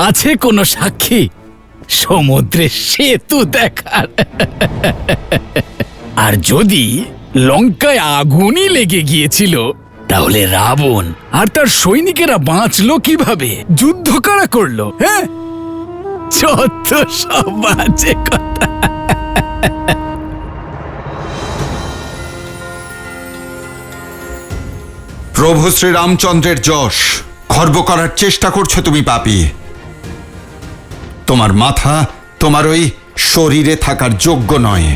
আছে কোনো সাক্ষী সমুদ্রের সেতু দেখার? আর যদি লঙ্কায় আগুনই লেগে গিয়েছিল, তাহলে রাবণ আর তার সৈনিকেরা বাঁচলো কিভাবে? যুদ্ধ কারা করলো? হ্যাঁ, যত সব বাজে কথা। প্রভু শ্রীরামচন্দ্রের যশ খর্ব করার চেষ্টা করছো তুমি পাপী। তোমার মাথা তোমার ওই শরীরে থাকার যোগ্য নয়।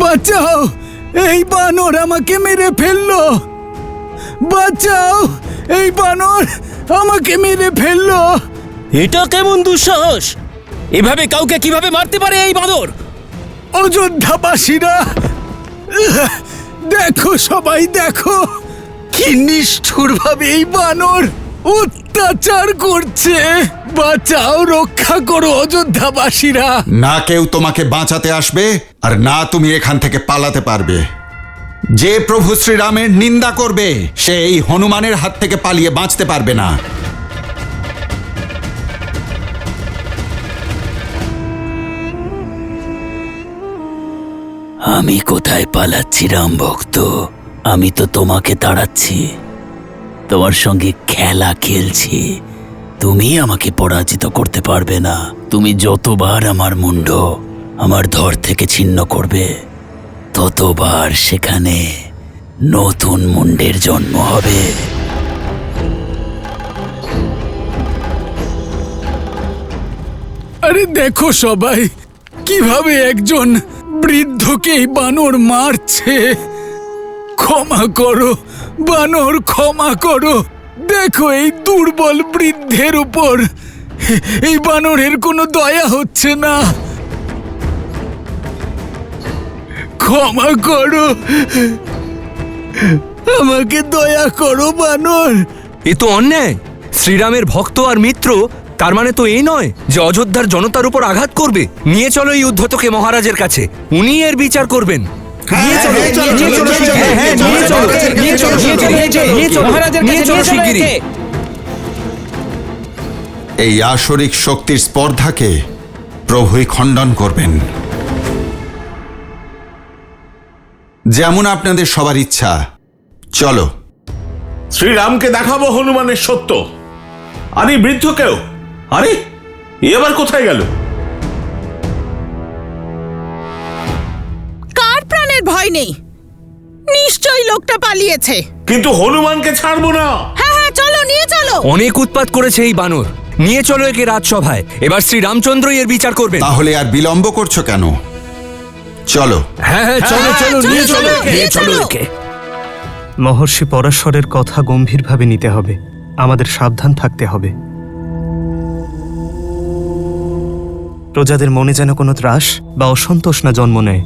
বাঁচাও, এই বানর আমাকে মেরে ফেললো। বাঁচাও, এই বানর আমাকে মেরে ফেললো। এটা কেমন দুঃসাহস? এভাবে কাউকে কিভাবে মারতে পারে এই বাঁদর? অযোধ্যাবাসীরা, দেখো, সবাই দেখো, কি নিষ্ঠুর ভাবে এই বানর অত্যাচার করছে। বাঁচাও, রক্ষা করো অযোধ্যাবাসীরা। না কেউ তোমাকে বাঁচাতে আসবে, আর না তুমি এখান থেকে পালাতে পারবে। যে প্রভু শ্রীরামের নিন্দা করবে, সে এই হনুমানের হাত থেকে পালিয়ে বাঁচতে পারবে না। আমি কোথায় পালাচ্ছি রাম ভক্ত? আমি তো তোমাকে তাড়াচ্ছি, তোমার সঙ্গে খেলা খেলছি। তুমি আমাকে পরাজিত করতে পারবে না। তুমি যতবার আমার মুন্ড আমার ধর থেকে ছিন্ন করবে, ততবার সেখানে নতুন মুন্ডের জন্ম হবে। আরে দেখো সবাই, কিভাবে একজন বৃদ্ধকে এই বানর মারছে। ক্ষমা করো বানর, ক্ষমা করো। দেখো, এই দুর্বল বৃদ্ধের উপর এই বানরের কোনো দয়া হচ্ছে না। ক্ষমা করো, আমাকে দয়া করো বানর। এ তো অন্যায়। শ্রীরামের ভক্ত আর মিত্র, তার মানে তো এই নয় যে অযোধ্যার জনতার উপর আঘাত করবে। নিয়ে চলো এই উদ্ধতকে মহারাজের কাছে, উনি এর বিচার করবেন। এই আসরিক শক্তির স্পর্ধাকে প্রভুই খণ্ডন করবেন। যেমন আপনাদের সবার ইচ্ছা। চলো। শ্রীরামকে দেখাবো হনুমানের সত্য। আরে বৃদ্ধ কেউ, আরে এ আবার কোথায় গেল? কার প্রাণের ভয় নেই? নিশ্চয়ই লোকটা পালিয়েছে। কিন্তু হনুমানকে ছাড়বো না। হ্যাঁ হ্যাঁ, চলো, নিয়ে চলো। অনেক উৎপাত করেছে এই বানর, নিয়ে চলো একে রাজসভায়। এবার শ্রীরামচন্দ্রই এর বিচার করবেন। তাহলে আর বিলম্ব করছো কেন? চলো। হ্যাঁ হ্যাঁ, চলো চলো, নিয়ে চলো, নিয়ে চলো একে। মহর্ষি পরাশরের কথা গম্ভীরভাবে নিতে হবে, আমাদের সাবধান থাকতে হবে। প্রজাদের মনে যেন কোনো ত্রাস বা অসন্তোষ না জন্ম নেয়।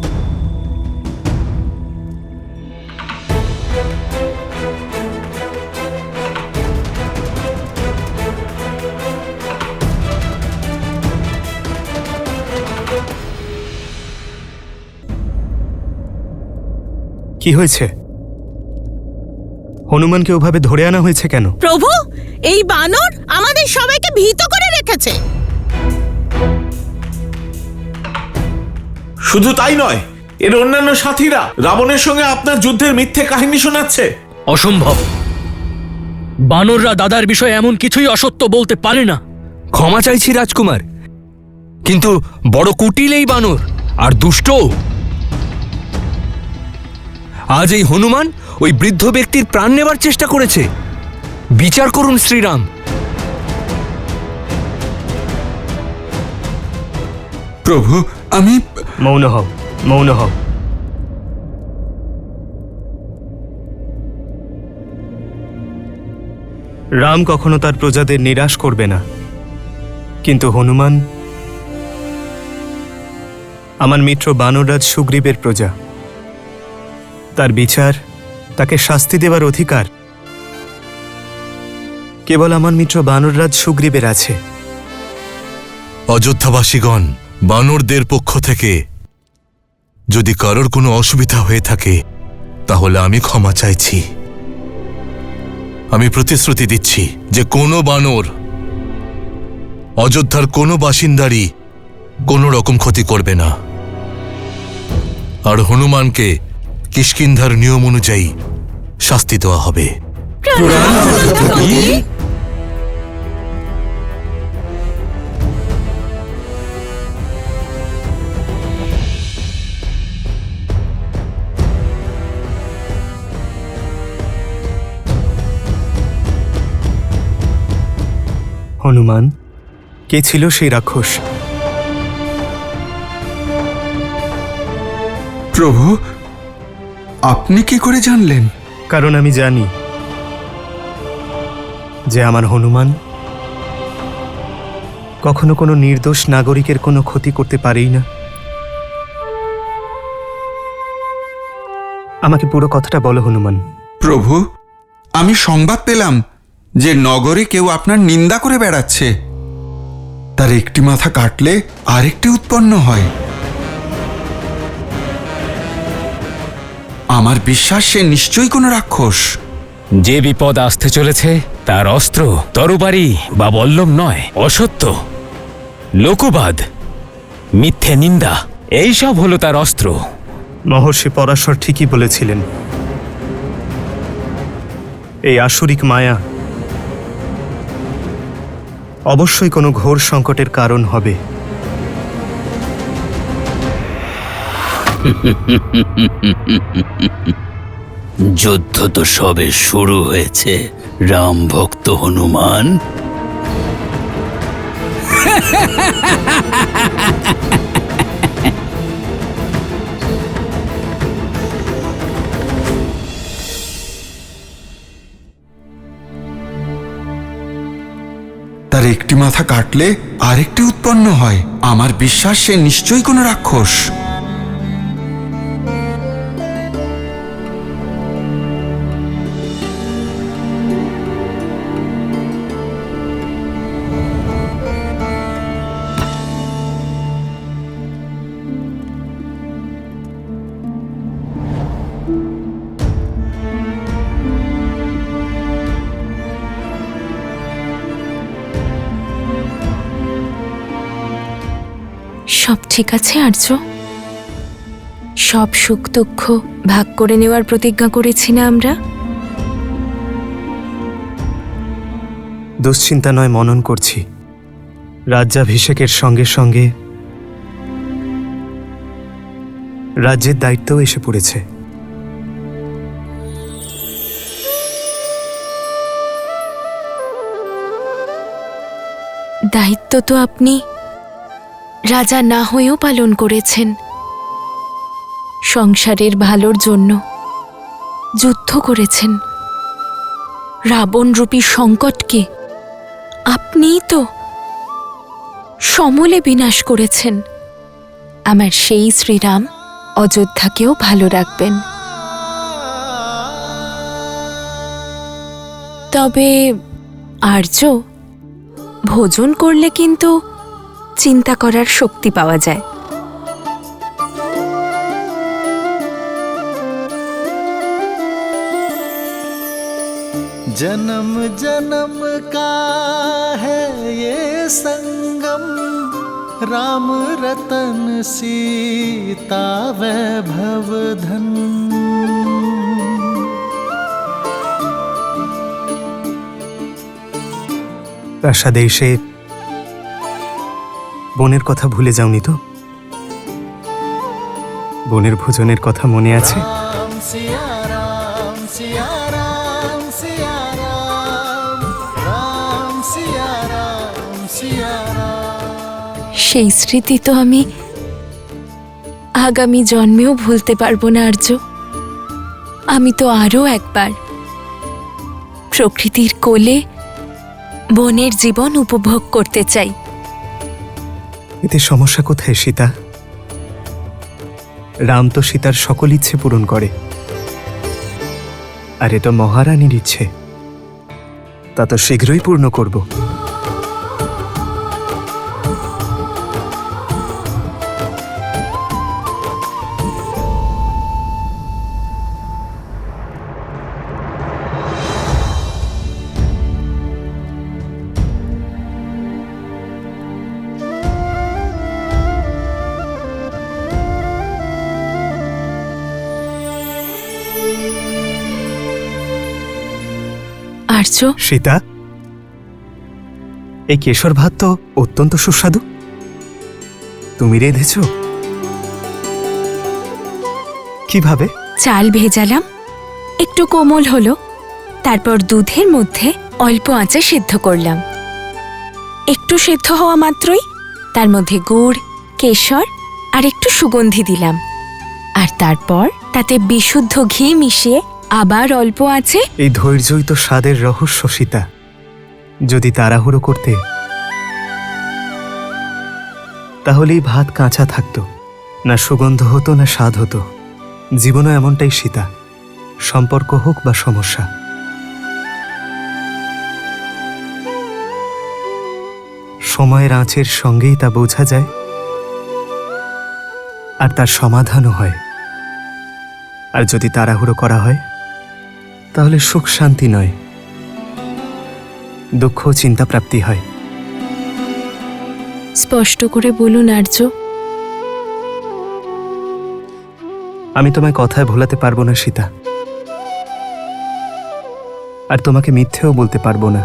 কি হয়েছে? হনুমানকে ওভাবে ধরে আনা হয়েছে কেন? প্রভু, এই বানর আমাদের সবাইকে ভীত করে রেখেছে। শুধু তাই নয়, এর অন্যান্য সাথীরা রাবণের সঙ্গে আপনার যুদ্ধের মিথ্যে কাহিনী শোনাচ্ছে। অসম্ভব। বানররা দাদার বিষয়ে এমন কিছুই অসত্য বলতে পারে না। ক্ষমা চাইছি রাজকুমার, কিন্তু বড় কুটিল এই বানর, আর দুষ্ট। আজ এই হনুমান ওই বৃদ্ধ ব্যক্তির প্রাণ নেবার চেষ্টা করেছে। বিচার করুন শ্রীরাম। প্রভু, আমি মৌন হও, মৌন হও। রাম কখনো তার প্রজাদের নিরাশ করবে না, কিন্তু হনুমান আমার মিত্র বানররাজ সুগ্রীবের প্রজা। তার বিচার, তাকে শাস্তি দেবার অধিকার কেবল আমার মিত্র বানররাজ সুগ্রীবের আছে। অযোধ্যাবাসীগণ, বানরদের পক্ষ থেকে যদি কারোর কোনো অসুবিধা হয়ে থাকে তাহলে আমি ক্ষমা চাইছি। আমি প্রতিশ্রুতি দিচ্ছি যে কোনো বানর অযোধ্যার কোনো বাসিন্দারই কোনো রকম ক্ষতি করবে না। আর হনুমানকে কিষ্কিন্ধার নিয়ম অনুযায়ী শাস্তি দেওয়া হবে। হনুমান, কে ছিল সেই রাক্ষস? প্রভু, আপনি কি করে জানলেন? কারণ আমি জানি যে আমার হনুমান কখনো কোনো নির্দোষ নাগরিকের কোনো ক্ষতি করতে পারেই না। আমাকে পুরো কথাটা বলো হনুমান। প্রভু, আমি সংবাদ পেলাম যে নগরে কেউ আপনার নিন্দা করে বেড়াচ্ছে। তার একটি মাথা কাটলে আরেকটি উৎপন্ন হয়। আমার বিশ্বাস সে নিশ্চয়ই কোনো রাক্ষস। যে বিপদ আসতে চলেছে তার অস্ত্র তরবারি বা বল্লম নয়, অসত্য, লোকবাদ, মিথ্যে নিন্দা, এইসব হলো তার অস্ত্র। মহর্ষি পরাশর ঠিকই বলেছিলেন, এই আসুরিক মায়া অবশ্যই কোনো ঘোর সংকটের কারণ হবে। যুদ্ধ তো সবে শুরু হয়েছে রাম ভক্ত হনুমান। তার একটি মাথা কাটলে আরেকটি উৎপন্ন হয়। আমার বিশ্বাস সে নিশ্চয়ই কোনো রাক্ষস। সব ঠিক আছে আর্য? সব সুখ দুঃখ ভাগ করে নেওয়ার প্রতিজ্ঞা করেছি না আমরা? দুশ্চিন্তা নয়, মনন করছি। রাজ্যাভিষেকের সঙ্গে সঙ্গে রাজ্যের দায়িত্বও এসে পড়েছে। দায়িত্ব তো আপনি রাজা না হয়েও পালন করেছেন। সংসারের ভালোর জন্য যুদ্ধ করেছেন। রাবণরূপী সংকটকে আপনিই তো সমূলে বিনাশ করেছেন। আমার সেই শ্রীরাম অযোধ্যাকেও ভালো রাখবেন। তবে আর্য, ভোজন করলে কিন্তু চিন্তা করার শক্তি পাওয়া যায়। जन्म जन्म का है ये संगम, राम रतन सीता वैभव धन। প্রাসাদে এসে বোনের কথা ভুলে যাওনি তো? বোনের ভোজনের কথা মনে আছে? राम सिया राम सिया राम सिया राम, राम सिया राम सिया राम। সেই স্মৃতি তো আমি আগামী জন্মেও ভুলতে পারবো না আর্য। আমি তো আরও একবার প্রকৃতির কোলে বনের জীবন উপভোগ করতে চাই। এতে সমস্যা কোথায় সীতা? রাম তো সীতার সকল ইচ্ছে পূরণ করে, আর এটা মহারানীর ইচ্ছে, তা তো শীঘ্রই পূর্ণ করব। আর্য, সীতা, এই কেশর ভাত তো অত্যন্ত সুস্বাদু। তুমি রেঁধেছ? কিভাবে? চাল ভেজালাম, একটু কোমল হলো, তারপর দুধের মধ্যে অল্প আঁচে সিদ্ধ করলাম। একটু সিদ্ধ হওয়া মাত্রই তার মধ্যে গুড়, কেশর আর একটু সুগন্ধি দিলাম, আর তারপর তাতে বিশুদ্ধ ঘি মিশিয়ে আবার অল্প আঁচে। এই ধৈর্যই তো স্বাদের রহস্য সীতা। যদি তাড়াহুড়ো করতে তাহলেই ভাত কাঁচা থাকতো, না সুগন্ধ হতো না স্বাদ হতো। জীবনও এমনটাই সীতা, সম্পর্ক হোক বা সমস্যা। সময়ের আঁচের সঙ্গেই তা বোঝা যায়, আর তার সমাধানও হয়। আর যদি তাড়াহুড়ো করা হয় তাহলে সুখ শান্তি নয়, দুঃখ চিন্তা প্রাপ্তি হয়। স্পষ্ট করে বলুন আর্য। আমি তোমায় কথায় ভোলাতে পারবো না সীতা, আর তোমাকে মিথ্যেও বলতে পারবো না।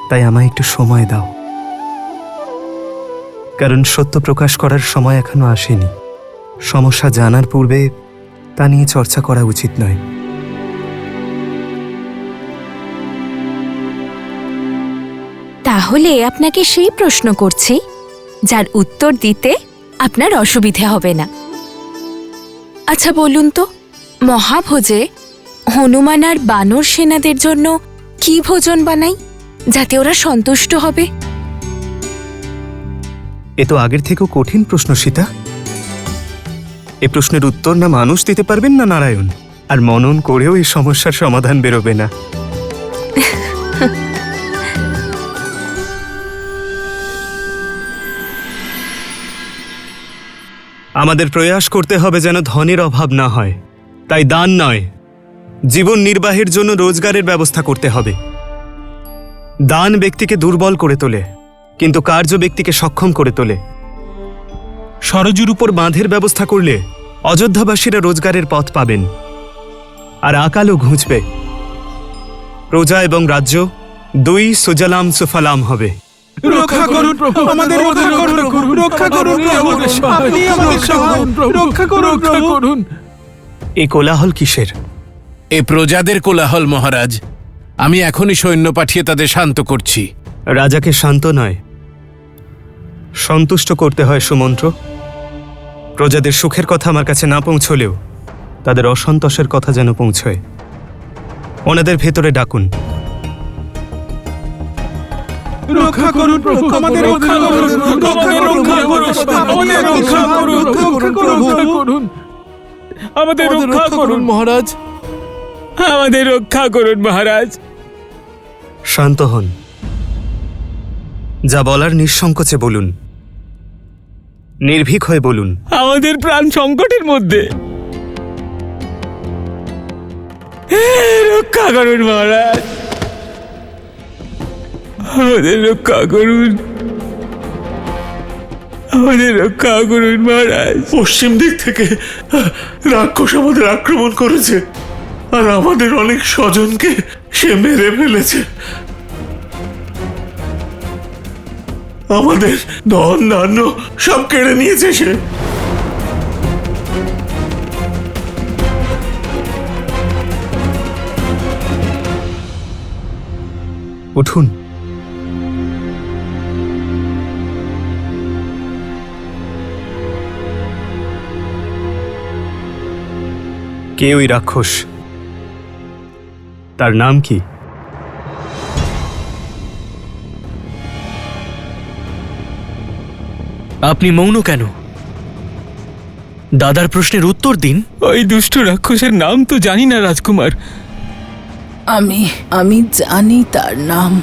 তাই আমায় একটু সময় দাও, কারণ সত্য প্রকাশ করার সময় এখনো আসেনি। সমস্যা জানার পূর্বে তা নিয়ে চর্চা করা উচিত নয়। তাহলে আপনাকে সেই প্রশ্ন করছি যার উত্তর দিতে আপনার অসুবিধে হবে না। আচ্ছা বলুন তো, মহাভোজে হনুমান আর বানর সেনাদের জন্য কি ভোজন বানাই যাতে ওরা সন্তুষ্ট হবে? এ তো আগের থেকেও কঠিন প্রশ্ন সীতা। এ প্রশ্নের উত্তর না মানুষ দিতে পারবেন না নারায়ণ, আর মনন করেও এই সমস্যার সমাধান বেরোবে না। আমাদের প্রয়াস করতে হবে যেন ধনের অভাব না হয়। তাই দান নয়, জীবন নির্বাহের জন্য রোজগারের ব্যবস্থা করতে হবে। দান ব্যক্তিকে দুর্বল করে তোলে, কিন্তু কার্য ব্যক্তিকে সক্ষম করে তোলে। সরজুর উপর বাঁধের ব্যবস্থা করলে অযোধ্যাবাসীরা রোজগারের পথ পাবেন, আর আকালও ঘুঁচবে। প্রজা এবং রাজ্য দুই সুজলাম সুফলাম হবে। রক্ষা করুন প্রভু, আমাদের রক্ষা করুন, রক্ষা করুন প্রভু, আপনি আমাদের সহায় হন প্রভু, রক্ষা করুন, রক্ষা করুন। এই কোলাহল কিসের? এ প্রজাদের কোলাহল মহারাজ। আমি এখনই সৈন্য পাঠিয়ে তাদের শান্ত করছি। রাজাকে শান্ত নয়, সন্তুষ্ট করতে হয় সুমন্ত্র। প্রজাদের সুখের কথা আমার কাছে না পৌঁছলেও তাদের অসন্তোষের কথা যেন পৌঁছয়। ওনাদের ভেতরে ডাকুন। রক্ষা করুন প্রভু, আমাদের রক্ষা করুন, আমাদের রক্ষা করুন, আমাদের রক্ষা করুন, রক্ষা করুন, আমাদের রক্ষা করুন মহারাজ, আমাদের রক্ষা করুন মহারাজ। শান্ত হন, যা বলার নিঃসংকোচে বলুন, নির্ভীক হয়ে বলুন। আমাদের প্রাণ সংকটের মধ্যে, রক্ষা করুন মহারাজ, আমাদের রক্ষা করুন, আমাদের রক্ষা করুন মহারাজ। পশ্চিম দিক থেকে রাক্ষস আমাদের আক্রমণ করেছে, আর আমাদের অনেক স্বজনকে সে মেরে ফেলেছে। আমাদের ধন ধান্য সব কেড়ে নিয়েছে সে। উঠুন, কে ওই রাক্ষস? তার নাম কি? আপনি মৌন কেন? দাদার প্রশ্নের উত্তর দিন। ওই দুষ্ট রাক্ষসের নাম তো জানি না রাজকুমার। আমি জানি তার নাম।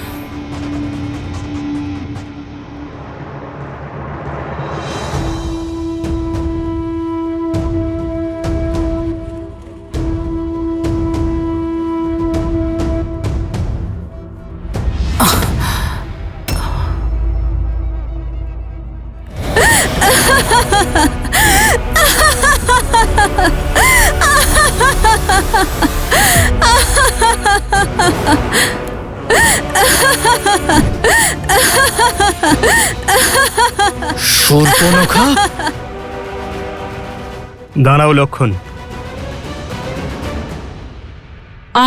শূর্পণখা? দাঁড়াও লক্ষণ।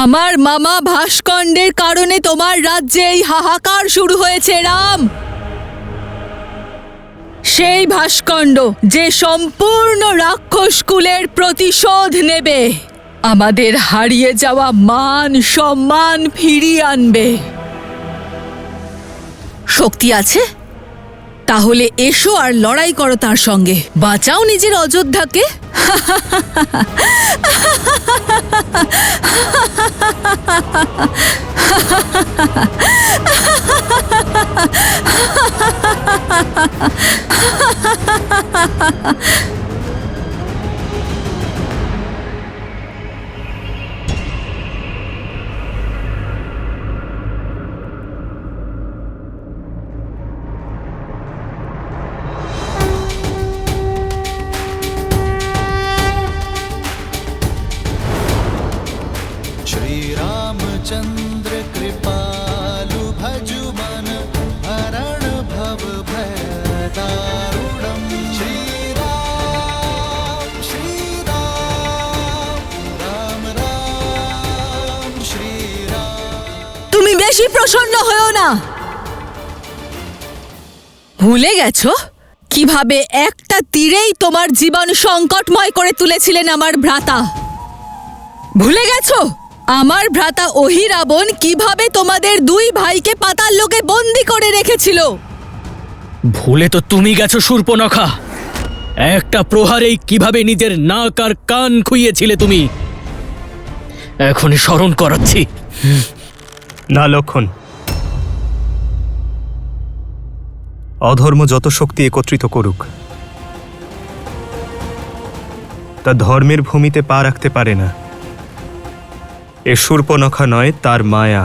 আমার মামা ভাস্কণ্ডের কারণে তোমার রাজ্যে এই হাহাকার শুরু হয়েছে রাম। সেই ভাস্কণ্ড যে সম্পূর্ণ রাক্ষস কুলের প্রতিশোধ নেবে, আমাদের হারিয়ে যাওয়া মান সম্মান ফিরিয়ে আনবে। শক্তি আছে? তাহলে এসো আর লড়াই করো তার সঙ্গে, বাঁচাও নিজের অযোধ্যাকে। चंद्र कृपालु भजु मन हरण भव भय दारुणम। श्री राम राम राम श्री राम। তুমি বেশি প্রসন্ন হও না। ভুলে গেছো কিভাবে একটা তীরেই তোমার জীবন সংকটময় করে তুলেছিলেন আমার ভ্রাতা? ভুলে গেছো আমার ভ্রাতা অহিরাবণ কিভাবে তোমাদের দুই ভাইকে পাতাল লোকে বন্দি করে রেখেছিল? ভুলে তো তুমি গেছো শূর্পণখা। একটা প্রহারেই কিভাবে নিজের নাক আর কান খুইয়েছিলে তুমি। এখনই স্মরণ করাচ্ছি। না লক্ষণ, অধর্ম যত শক্তি একত্রিত করুক, তা ধর্মের ভূমিতে পা রাখতে পারে না। এ শূর্পণখা নয়, তার মায়া।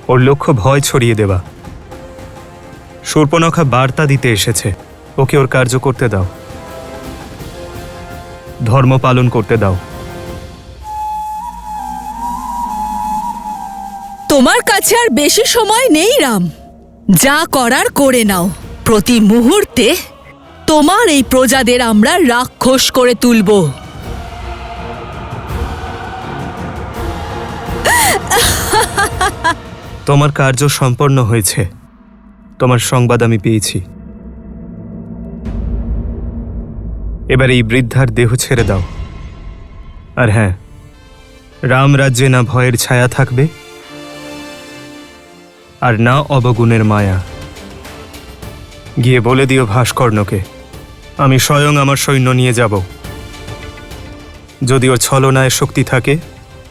ওর লক্ষ্য ভয় ছড়িয়ে দেওয়া। শূর্পণখা বার্তা দিতে এসেছে, ওকে ওর কার্য করতে দাও, ধর্ম পালন করতে দাও। তোমার কাছে আর বেশি সময় নেই রাম, যা করার করে নাও। প্রতি মুহূর্তে তোমার এই প্রজাদের আমরা রাক্ষস করে তুলব। তোমার কার্য সম্পন্ন হয়েছে, তোমার সংবাদ আমি পেয়েছি। এবার এই বৃদ্ধার দেহ ছেড়ে দাও। আর হ্যাঁ, রাম রাজ্যে না ভয়ের ছায়া থাকবে আর না অবগুণের মায়া। গিয়ে বলে দিও ভাস্কর্ণকে আমি স্বয়ং আমার সৈন্য নিয়ে যাব। যদি ও ছলনায় শক্তি থাকে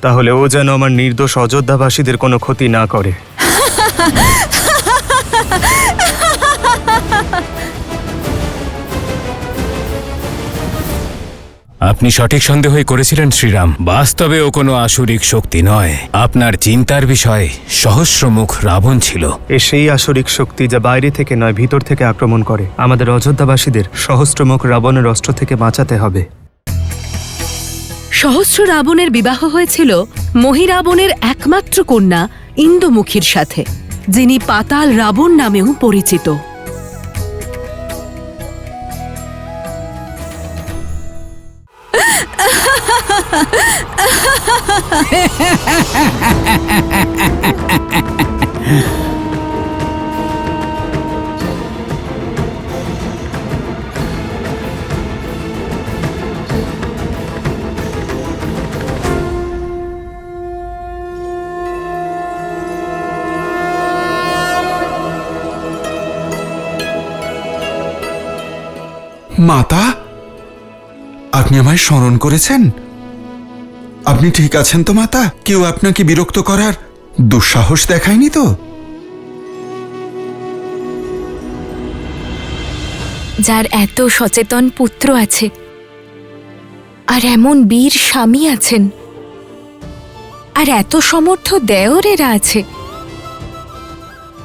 তাহলে ও যেন আমার নির্দোষ অযোধ্যাবাসীদের কোনো ক্ষতি না করে। আপনি সঠিক সন্দেহই করেছিলেন শ্রীরাম। বাস্তবে ও কোনো আসুরিক শক্তি নয়। আপনার চিন্তার বিষয় সহস্রমুখ রাবণ ছিল। এ সেই আসরিক শক্তি যা বাইরে থেকে নয়, ভিতর থেকে আক্রমণ করে। আমাদের অযোধ্যাবাসীদের সহস্রমুখ রাবণের অস্ত্র থেকে বাঁচাতে হবে। সহস্র রাবণের বিবাহ হয়েছিল মহিরাবণের একমাত্র কন্যা ইন্দুমুখীর সাথে, যিনি পাতাল রাবণ নামেও পরিচিত। মাতা, আপনি আমায় স্মরণ করেছেন? আপনি ঠিক আছেন তো মাতা? কেউ আপনাকে বিরক্ত করার দুঃসাহস দেখায়নি তো? যার এত সচেতন পুত্র আছে আর এমন বীর স্বামী আছেন আর এত সমর্থ দেওরেরা আছে,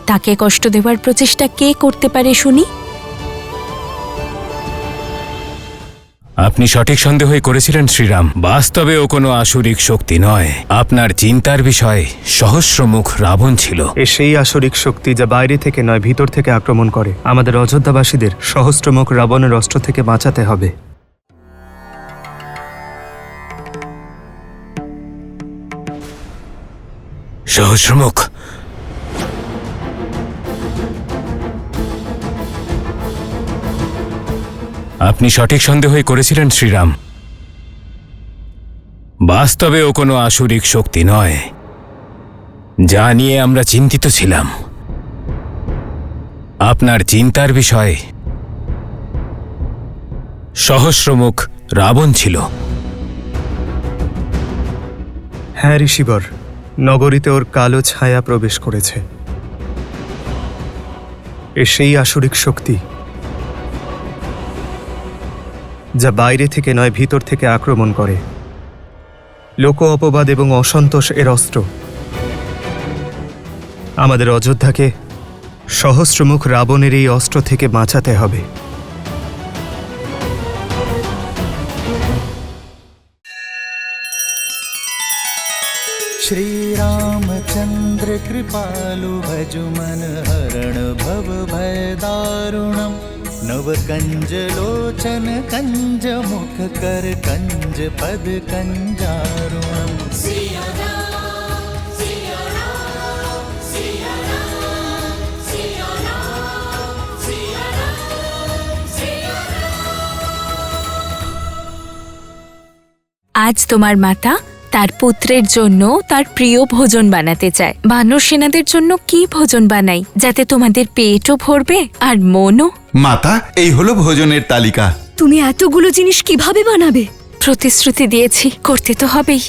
তাকে কষ্ট দেওয়ার প্রচেষ্টা কে করতে পারে শুনি? আপনি সঠিক সন্দেহই করেছিলেন শ্রীরাম। বাস্তবে ও কোনো আসুরিক শক্তি নয়। আপনার চিন্তার বিষয় সহস্রমুখ রাবণ ছিল। এ সেই আসরিক শক্তি যা বাইরে থেকে নয় ভিতর থেকে আক্রমণ করে। আমাদের অযোধ্যাবাসীদের সহস্রমুখ রাবণের অস্ত্র থেকে বাঁচাতে হবে। সহস্রমুখ, আপনি সঠিক সন্দেহই করেছিলেন শ্রীরাম। বাস্তবে ও কোনো আসুরিক শক্তি নয়, যা নিয়ে আমরা চিন্তিত ছিলাম। আপনার চিন্তার বিষয় সহস্রমুখ রাবণ ছিল। হ্যাঁ ঋষিবর, নগরীতে ওর কালো ছায়া প্রবেশ করেছে। এ সেই আসরিক শক্তি যা বাইরে থেকে নয় ভিতর থেকে আক্রমণ করে। লোক অপবাদ এবং অসন্তোষ এর অস্ত্র। আমাদের অযোধ্যাকে সহস্রমুখ রাবণের এই অস্ত্র থেকে বাঁচাতে হবে। श्री रामचंद्र कृपालु भजु मन हरण भव भय दारुणम नव कंज लोचन कंज मुख कर कंज पद कंजारुणम। আজ তোমার মাতা তার পুত্রের জন্য তার প্রিয় ভোজন বানাতে চায়। বানর সেনাদের জন্য কি ভোজন বানাই যাতে তোমাদের পেটও ভরবে আর মনও? মাতা, এই হলো ভোজনের তালিকা। তুমি এতগুলো জিনিস কিভাবে বানাবে? প্রতিশ্রুতি দিয়েছি, করতে তো হবেই।